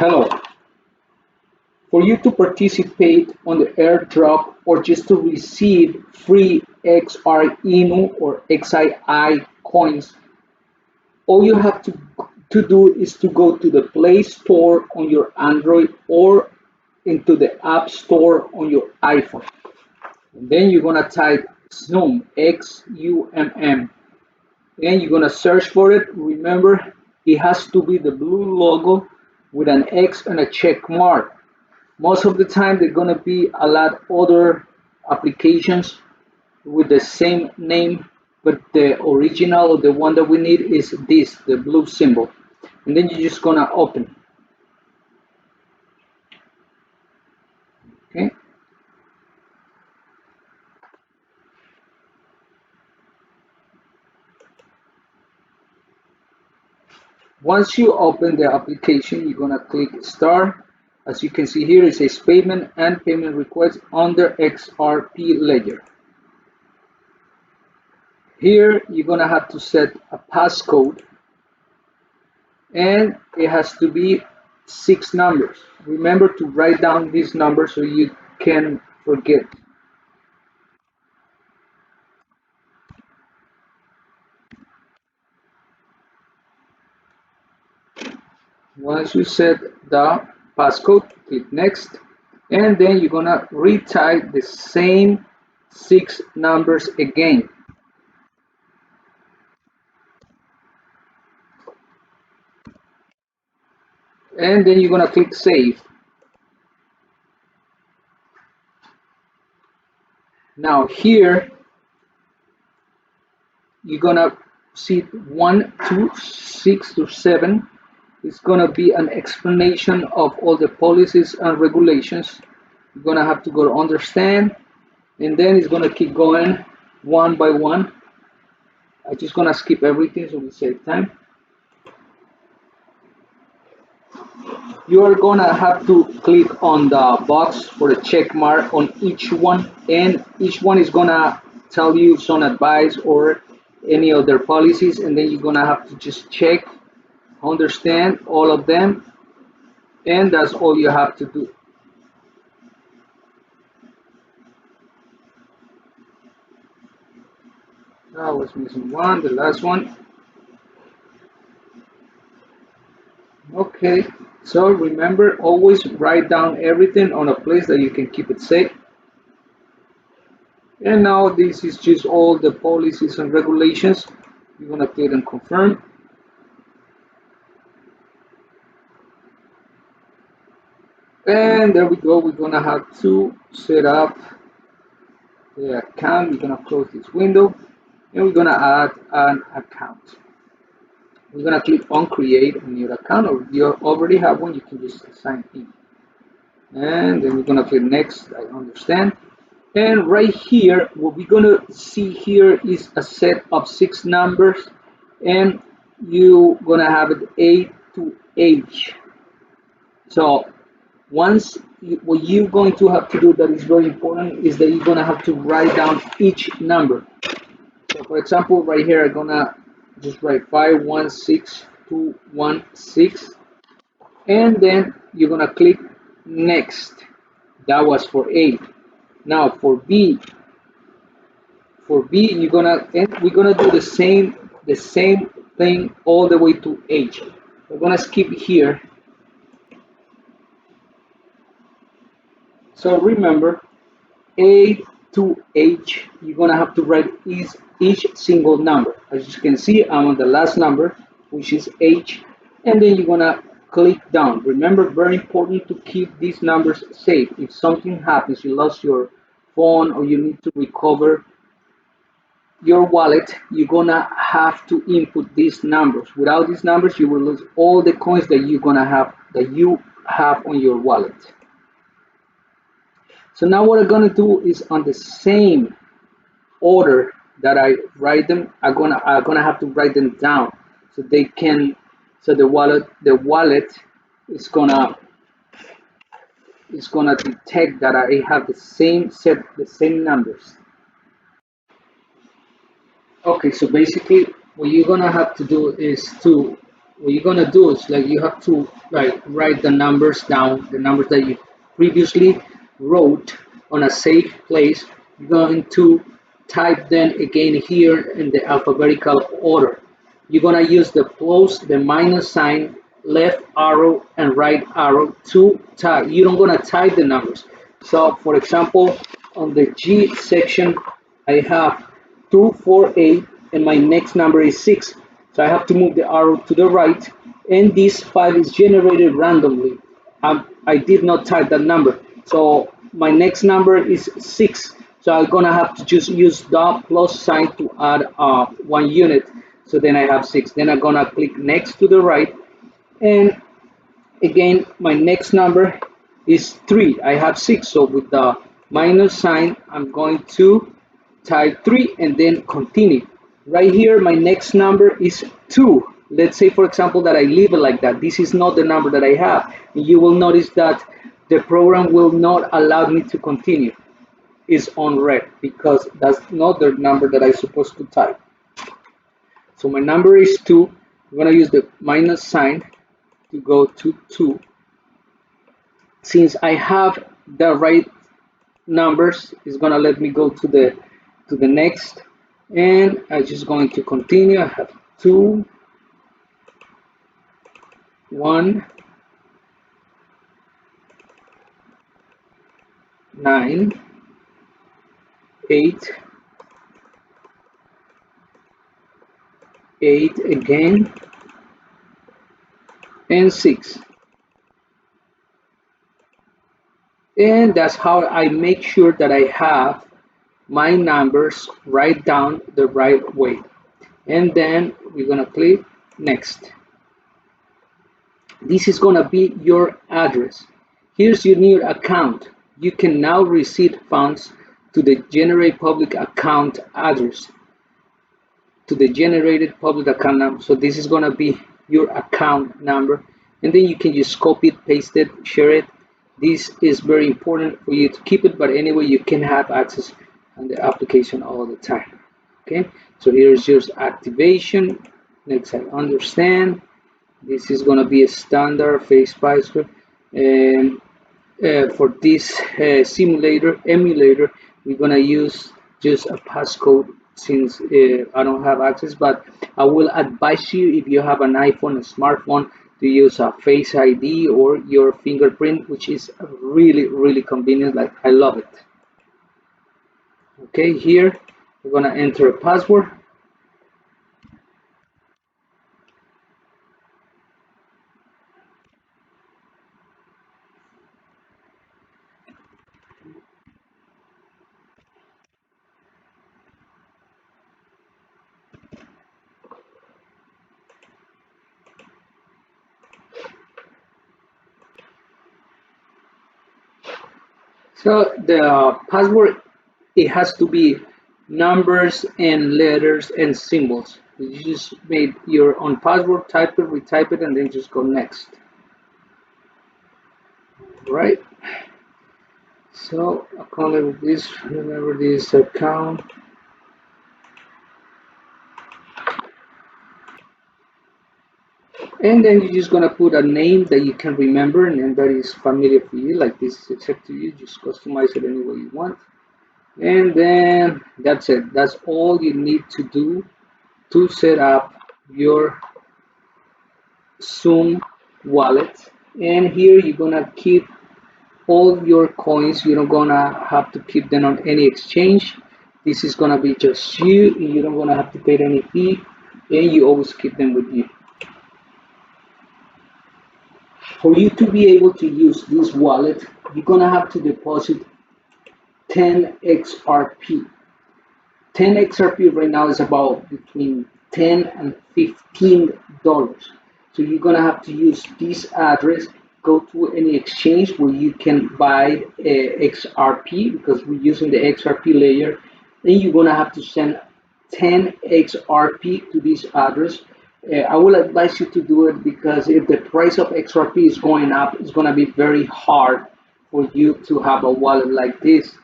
Hello. For you to participate on the airdrop or just to receive free xrinucoin or XII coins, all you have to do is to go to the Play Store on your Android or into the App Store on your iPhone. And then you're gonna type Xumm, Xumm, and you're gonna search for it. Remember, it has to be the blue logo with an X and a check mark. Most of the time, there are gonna be a lot other applications with the same name, but the original or the one that we need is this, the blue symbol. And then you're just gonna open. Okay. Once you open the application, you're gonna click Start. As you can see here, it says payment and payment request under XRP ledger. Here, you're gonna have to set a passcode, and it has to be 6 numbers. Remember to write down these numbers so you can forget. Once you set the passcode, click next, and then you're gonna retype the same 6 numbers again. And then you're gonna click save. Now here you're gonna see 1, 2, 6 to 7. It's gonna be an explanation of all the policies and regulations. You're gonna have to go to understand, and then it's gonna keep going one by one. I'm just gonna skip everything so we save time. You are gonna have to click on the box for the check mark on each one, and each one is gonna tell you some advice or any other policies, and then you're gonna have to just check, understand all of them, and that's all you have to do. I was missing one, the last one. Okay, so remember, always write down everything on a place that you can keep it safe. And now this is just all the policies and regulations. You're gonna click and confirm. And there we go. We're gonna have to set up the account. We're gonna close this window, and we're gonna add an account. We're gonna click on create a new account, or if you already have one, you can just sign in. And then we're gonna click next. I understand. And right here, what we're gonna see here is a set of 6 numbers, and you're gonna have it A to H. So what you're going to have to do that is very important is that you're gonna have to write down each number. So for example, right here, I'm gonna just write 516216, and then you're gonna click next. That was for A. Now for B, we're gonna do the same thing all the way to H. We're gonna skip here. So remember, A to H, you're gonna have to write each single number. As you can see, I'm on the last number, which is H, and then you're gonna click down. Remember, very important to keep these numbers safe. If something happens, you lost your phone or you need to recover your wallet, you're gonna have to input these numbers. Without these numbers, you will lose all the coins that you have on your wallet. So now what I'm gonna do is on the same order that I write them, I'm gonna have to write them down so they can so the wallet is gonna detect that I have the same numbers. Okay, so basically what you're gonna have to do is to what you're gonna do is like you have to like write the numbers down, the numbers that you previously wrote on a safe place. You're going to type them again here in the alphabetical order. You're gonna use the plus, the minus sign, left arrow, and right arrow to type. You don't gonna type the numbers. So, for example, on the G section, I have 248, and my next number is 6. So I have to move the arrow to the right, and this file is generated randomly. I did not type that number. So my next number is 6. So I'm gonna have to just use the plus sign to add 1 unit. So then I have 6. Then I'm gonna click next to the right, and again my next number is 3. I have 6. So with the minus sign, I'm going to type 3 and then continue. Right here, my next number is 2. Let's say, for example, that I leave it like that. This is not the number that I have. And you will notice that the program will not allow me to continue. It's on red because that's not the number that I'm supposed to type. So my number is 2. I'm going to use the minus sign to go to 2. Since I have the right numbers, it's going to let me go to the next, and I'm just going to continue. I have 2, 1, 9, 8, 8 again, and 6. And that's how I make sure that I have my numbers write down the right way. And then we're gonna click next. This is gonna be your address. Here's your new account. You can now receive funds to the generate public account address, to the generated public account number. So this is gonna be your account number, and then you can just copy it, paste it, share it. This is very important for you to keep it, but anyway, you can have access on the application all the time. Okay, so here's your activation. Next, I understand. This is gonna be a standard face password, and for this simulator emulator, we're gonna use just a passcode since I don't have access, but I will advise you, if you have an iPhone, a smartphone, to use a Face ID or your fingerprint, which is really convenient. Like, I love it. Okay, here we're gonna enter a password. So the password, it has to be numbers and letters and symbols. You just made your own password, type it, retype it, and then just go next. Right? So account level this, remember this account. And then you're just gonna put a name that you can remember and that is familiar for you, like this is exact to you. Just customize it any way you want. And then that's it. That's all you need to do to set up your Xumm wallet. And here you're gonna keep all your coins. You're not gonna have to keep them on any exchange. This is gonna be just you, and you don't gonna have to pay any fee, and you always keep them with you. For you to be able to use this wallet, you're gonna have to deposit 10 XRP. 10 XRP right now is about between 10 and $15. So you're gonna have to use this address, go to any exchange where you can buy XRP, because we're using the XRP layer. Then you're gonna have to send 10 XRP to this address. I will advise you to do it because if the price of XRP is going up, it's gonna be very hard for you to have a wallet like this.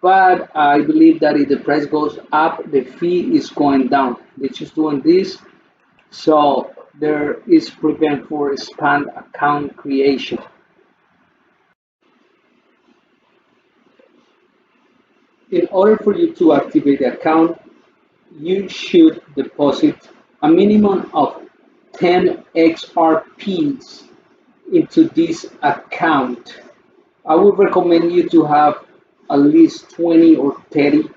But I believe that if the price goes up, the fee is going down. They're just doing this So there is prevent for spam account creation. In order for you to activate the account, you should deposit a minimum of 10 XRPs into this account. I would recommend you to have at least 20 or 30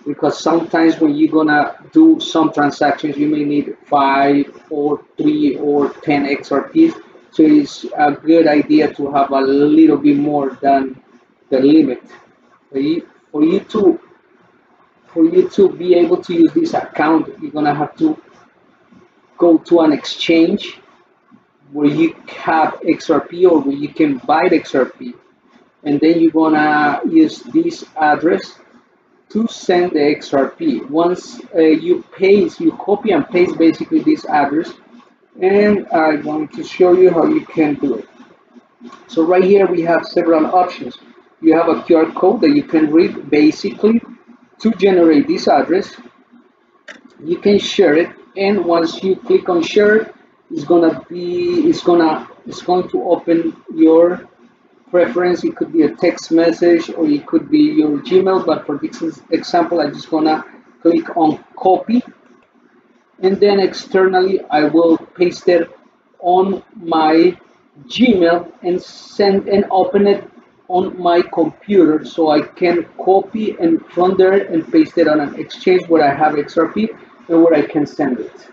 because sometimes when you're gonna do some transactions, you may need 5 or 3 or 10 XRPs. So it's a good idea to have a little bit more than the limit. For you, for you to for you to be able to use this account, you're gonna have to go to an exchange where you have XRP or where you can buy the XRP, and then you're gonna use this address to send the XRP. Once you copy and paste basically this address, and I'm going to show you how you can do it. So right here we have several options. You have a QR code that you can read basically to generate this address. You can share it, and once you click on share, it's going to open your preference. It could be a text message or it could be your Gmail, but for this example I'm just gonna click on copy, and then externally I will paste it on my Gmail and send and open it on my computer so I can copy and from there and paste it on an exchange where I have XRP and where I can send it.